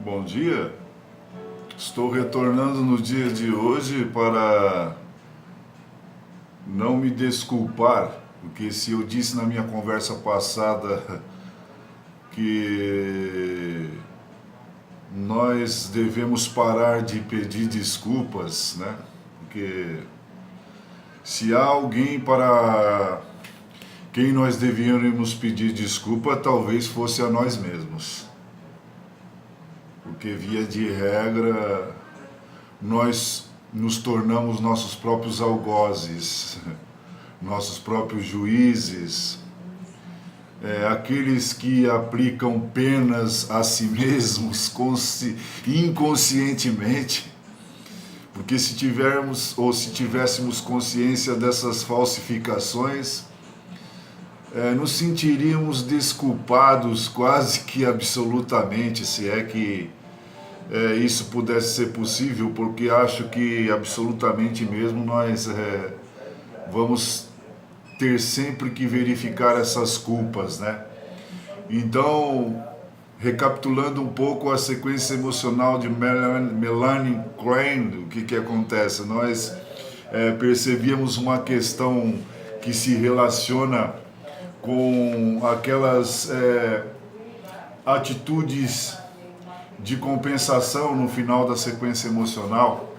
Bom dia, estou retornando no dia de hoje para não me desculpar, porque se eu disse na minha conversa passada que nós devemos parar de pedir desculpas, né? Porque se há alguém para quem nós deveríamos pedir desculpa, talvez fosse a nós mesmos. Porque via de regra nós nos tornamos nossos próprios algozes, nossos próprios juízes, aqueles que aplicam penas a si mesmos inconscientemente, porque se tivéssemos consciência dessas falsificações, nos sentiríamos desculpados quase que absolutamente, se é que isso pudesse ser possível, porque acho que absolutamente mesmo nós vamos ter sempre que verificar essas culpas, né? Então, recapitulando um pouco a sequência emocional de Melanie Klein, o que acontece? Nós percebíamos uma questão que se relaciona com aquelas atitudes de compensação no final da sequência emocional,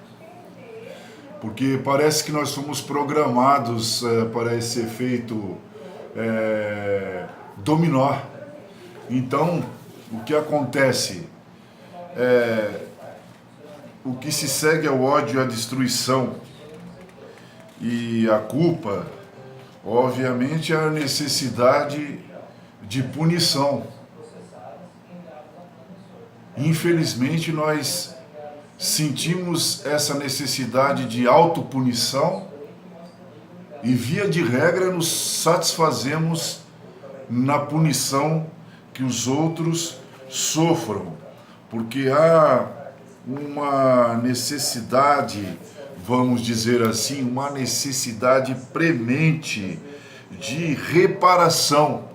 porque parece que nós somos programados para esse efeito dominó. Então, o que acontece? O que se segue é o ódio, a destruição e a culpa, obviamente, é a necessidade de punição. Infelizmente, nós sentimos essa necessidade de autopunição e, via de regra, nos satisfazemos na punição que os outros sofram, porque há uma necessidade, vamos dizer assim, uma necessidade premente de reparação.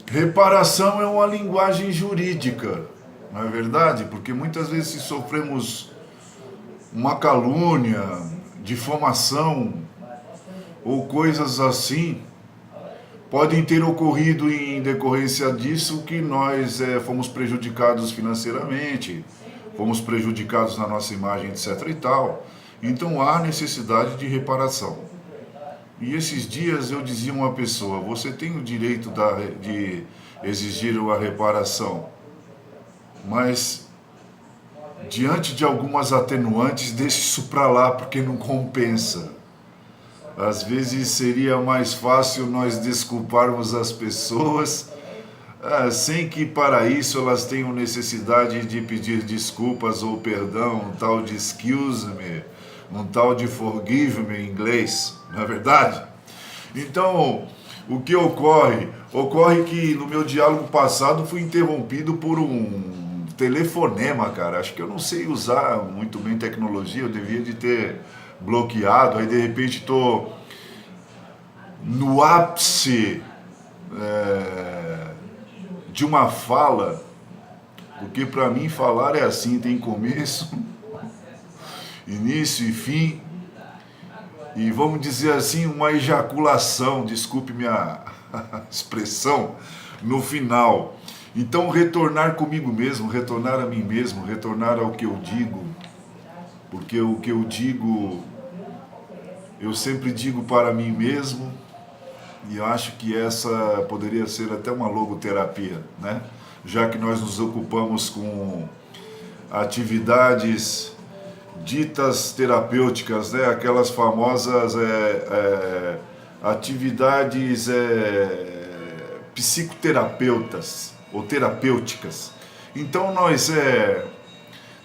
Reparação é uma linguagem jurídica, não é verdade? Porque muitas vezes se sofremos uma calúnia, difamação ou coisas assim, podem ter ocorrido em decorrência disso que nós fomos prejudicados financeiramente, fomos prejudicados na nossa imagem, etc. e tal. Então há necessidade de reparação. E esses dias eu dizia a uma pessoa: você tem o direito de exigir uma reparação, mas diante de algumas atenuantes, deixe isso para lá, porque não compensa. Às vezes seria mais fácil nós desculparmos as pessoas, sem que para isso elas tenham necessidade de pedir desculpas ou perdão, um tal de excuse me, um tal de forgive me em inglês, não é verdade? Então, o que ocorre? Ocorre que no meu diálogo passado fui interrompido por um telefonema, cara. Acho que eu não sei usar muito bem tecnologia, eu devia de ter bloqueado, aí de repente estou no ápice de uma fala, porque para mim falar é assim, tem começo, início e fim, e vamos dizer assim, uma ejaculação, desculpe minha expressão, no final. Então, retornar comigo mesmo, retornar a mim mesmo, retornar ao que eu digo, porque o que eu digo, eu sempre digo para mim mesmo, e eu acho que essa poderia ser até uma logoterapia, né? Já que nós nos ocupamos com atividades ditas terapêuticas, né? Aquelas famosas atividades psicoterapeutas ou terapêuticas. Então nós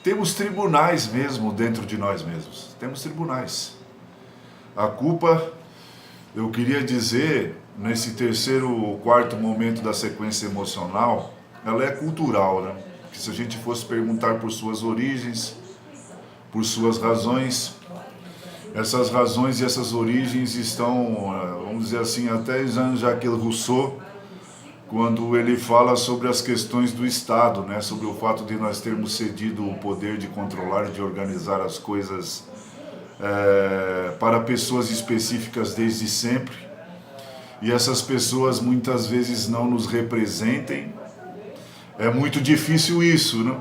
temos tribunais mesmo dentro de nós mesmos, temos tribunais. A culpa, eu queria dizer, nesse terceiro ou quarto momento da sequência emocional, ela é cultural, né? Que se a gente fosse perguntar por suas origens, por suas razões, essas razões e essas origens estão, vamos dizer assim, até Jean-Jacques Rousseau quando ele fala sobre as questões do Estado, né? Sobre o fato de nós termos cedido o poder de controlar e de organizar as coisas para pessoas específicas desde sempre, e essas pessoas muitas vezes não nos representem. É muito difícil isso, né?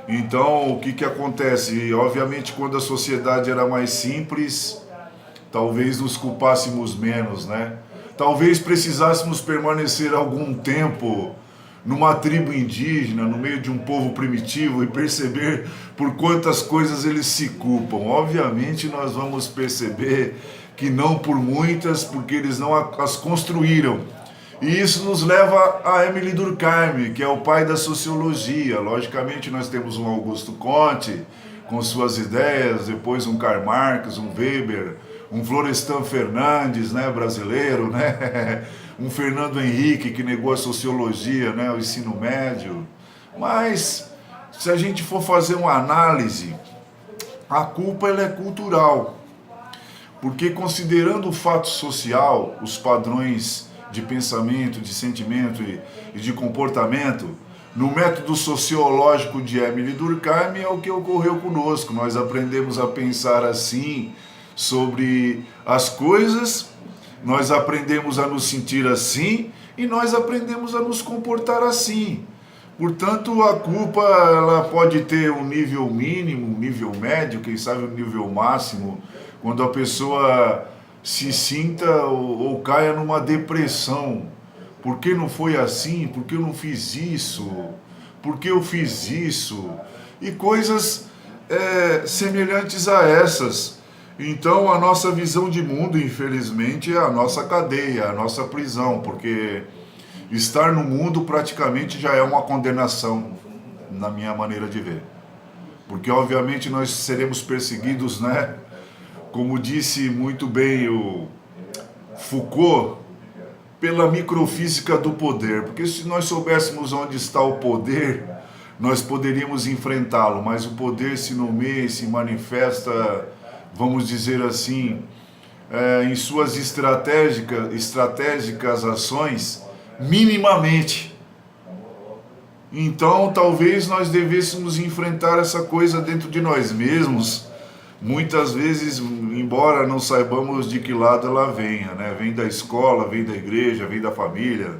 Então, o que acontece? Obviamente, quando a sociedade era mais simples, talvez nos culpássemos menos, né? Talvez precisássemos permanecer algum tempo numa tribo indígena, no meio de um povo primitivo, e perceber por quantas coisas eles se culpam. Obviamente nós vamos perceber que não por muitas, porque eles não as construíram. E isso nos leva a Émile Durkheim, que é o pai da sociologia. Logicamente nós temos um Augusto Comte, com suas ideias, depois um Karl Marx, um Weber, um Florestan Fernandes, né, brasileiro, né? Um Fernando Henrique, que negou a sociologia, né, o ensino médio. Mas, se a gente for fazer uma análise, a culpa ela é cultural. Porque considerando o fato social, os padrões de pensamento, de sentimento e de comportamento, no método sociológico de Émile Durkheim é o que ocorreu conosco. Nós aprendemos a pensar assim sobre as coisas, nós aprendemos a nos sentir assim e nós aprendemos a nos comportar assim. Portanto, a culpa ela pode ter um nível mínimo, um nível médio, quem sabe um nível máximo, quando a pessoa se sinta ou caia numa depressão. Por que não foi assim? Por que eu não fiz isso? Por que eu fiz isso? E coisas semelhantes a essas. Então a nossa visão de mundo, infelizmente, é a nossa cadeia, a nossa prisão, porque estar no mundo praticamente já é uma condenação, na minha maneira de ver. Porque obviamente nós seremos perseguidos, né? Como disse muito bem o Foucault, pela microfísica do poder. Porque se nós soubéssemos onde está o poder, nós poderíamos enfrentá-lo, mas o poder se nomeia e se manifesta, vamos dizer assim, em suas estratégicas ações, minimamente. Então, talvez nós devêssemos enfrentar essa coisa dentro de nós mesmos, muitas vezes, embora não saibamos de que lado ela venha, né? Vem da escola, vem da igreja, vem da família,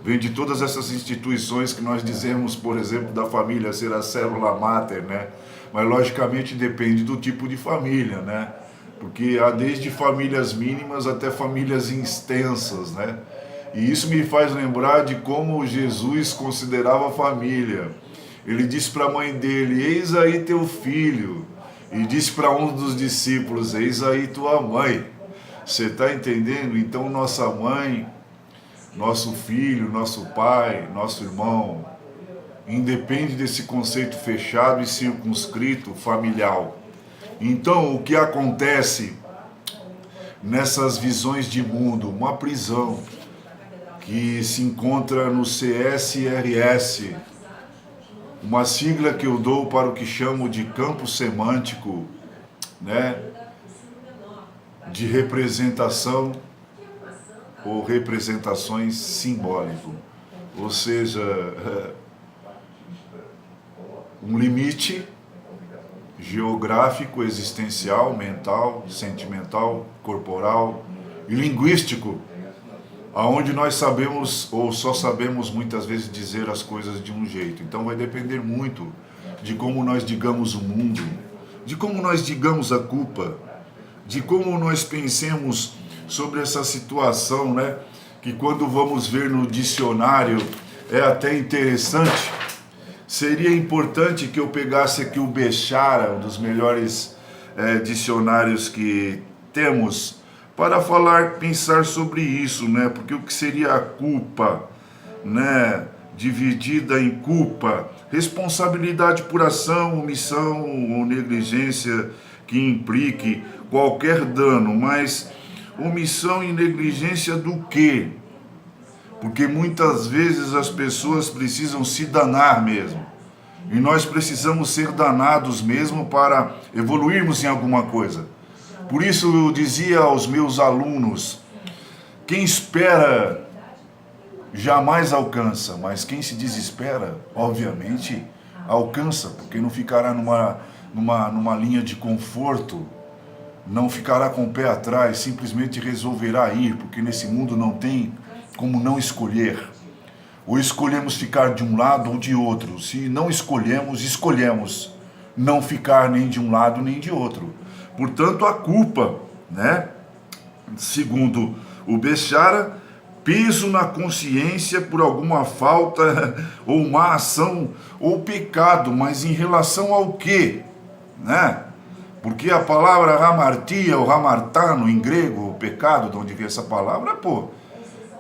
vem de todas essas instituições que nós dizemos, por exemplo, da família ser a célula máter, né? Mas logicamente depende do tipo de família, né? Porque há desde famílias mínimas até famílias extensas, né? E isso me faz lembrar de como Jesus considerava a família. Ele disse para a mãe dele: eis aí teu filho. E disse para um dos discípulos: eis aí tua mãe. Você está entendendo? Então nossa mãe, nosso filho, nosso pai, nosso irmão, independe desse conceito fechado e circunscrito, familiar. Então, o que acontece nessas visões de mundo? Uma prisão que se encontra no CSRS, uma sigla que eu dou para o que chamo de campo semântico, né, de representação ou representações simbólico, ou seja, um limite geográfico, existencial, mental, sentimental, corporal e linguístico, aonde nós sabemos ou só sabemos muitas vezes dizer as coisas de um jeito. Então vai depender muito de como nós digamos o mundo, de como nós digamos a culpa, de como nós pensemos sobre essa situação, né? Que quando vamos ver no dicionário é até interessante. Seria importante que eu pegasse aqui o Bechara, um dos melhores dicionários que temos, para pensar sobre isso, né? Porque o que seria a culpa, né? Dividida em culpa, responsabilidade por ação, omissão ou negligência que implique qualquer dano, mas omissão e negligência do quê? Porque muitas vezes as pessoas precisam se danar mesmo. E nós precisamos ser danados mesmo para evoluirmos em alguma coisa. Por isso eu dizia aos meus alunos: quem espera jamais alcança, mas quem se desespera, obviamente, alcança, porque não ficará numa linha de conforto, não ficará com o pé atrás, simplesmente resolverá ir, porque nesse mundo não tem como não escolher. Ou escolhemos ficar de um lado ou de outro. Se não escolhemos, escolhemos não ficar nem de um lado nem de outro. Portanto, a culpa, né? Segundo o Bechara, peso na consciência por alguma falta ou má ação ou pecado, mas em relação ao quê? Né? Porque a palavra hamartia ou hamartano em grego, o pecado, de onde vem essa palavra,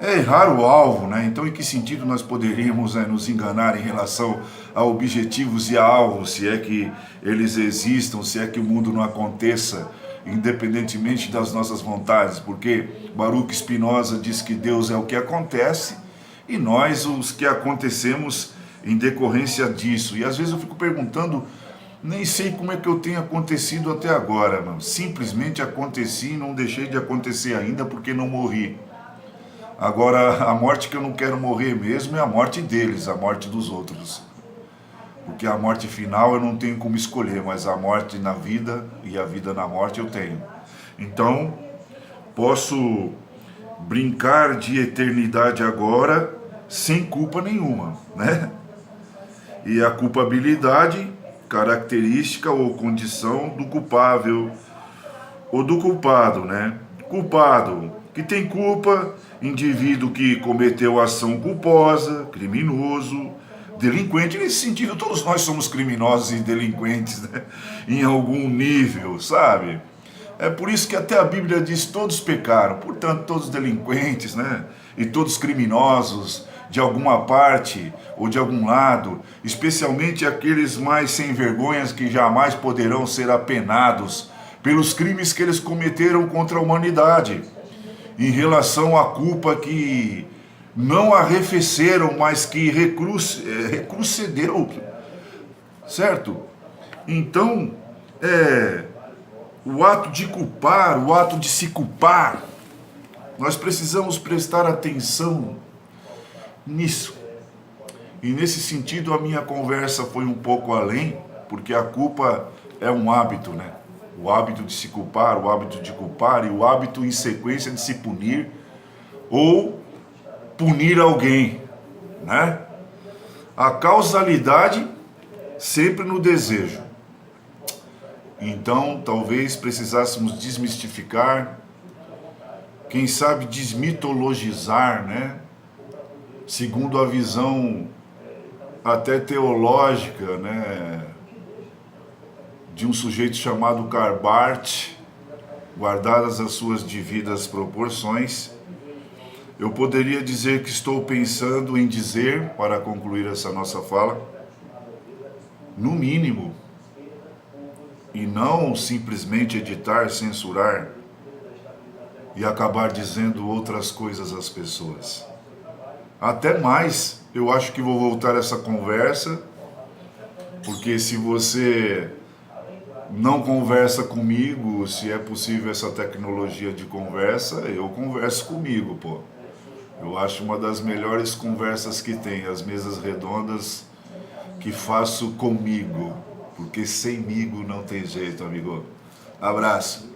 é errar o alvo, né? Então, em que sentido nós poderíamos nos enganar em relação a objetivos e a alvos, se é que eles existam, se é que o mundo não aconteça, independentemente das nossas vontades? Porque Baruch Spinoza diz que Deus é o que acontece e nós os que acontecemos em decorrência disso. E às vezes eu fico perguntando, nem sei como é que eu tenho acontecido até agora, mano. Simplesmente aconteci e não deixei de acontecer ainda porque não morri. Agora, a morte que eu não quero morrer mesmo é a morte deles, a morte dos outros. Porque a morte final eu não tenho como escolher, mas a morte na vida e a vida na morte eu tenho. Então, posso brincar de eternidade agora sem culpa nenhuma, né? E a culpabilidade, característica ou condição do culpável ou do culpado, né? Culpado, que tem culpa, indivíduo que cometeu ação culposa, criminoso, delinquente. Nesse sentido, todos nós somos criminosos e delinquentes, né? Em algum nível, sabe? É por isso que até a Bíblia diz: todos pecaram, portanto todos delinquentes, né? E todos criminosos de alguma parte ou de algum lado, especialmente aqueles mais sem vergonhas que jamais poderão ser apenados pelos crimes que eles cometeram contra a humanidade, em relação à culpa que não arrefeceram, mas que recrudesceu, certo? Então, o ato de culpar, o ato de se culpar, nós precisamos prestar atenção nisso. E nesse sentido a minha conversa foi um pouco além, porque a culpa é um hábito, né? O hábito de se culpar, o hábito de culpar e o hábito em sequência de se punir ou punir alguém, né? A causalidade sempre no desejo. Então, talvez precisássemos desmistificar, quem sabe desmitologizar, né? Segundo a visão até teológica, né? De um sujeito chamado Karl Barth, guardadas as suas devidas proporções, eu poderia dizer que estou pensando em dizer, para concluir essa nossa fala, no mínimo, e não simplesmente editar, censurar e acabar dizendo outras coisas às pessoas. Até mais, eu acho que vou voltar essa conversa, porque se você não conversa comigo, se é possível essa tecnologia de conversa, eu converso comigo, pô. Eu acho uma das melhores conversas que tem, as mesas redondas que faço comigo, porque semigo não tem jeito, amigo. Abraço.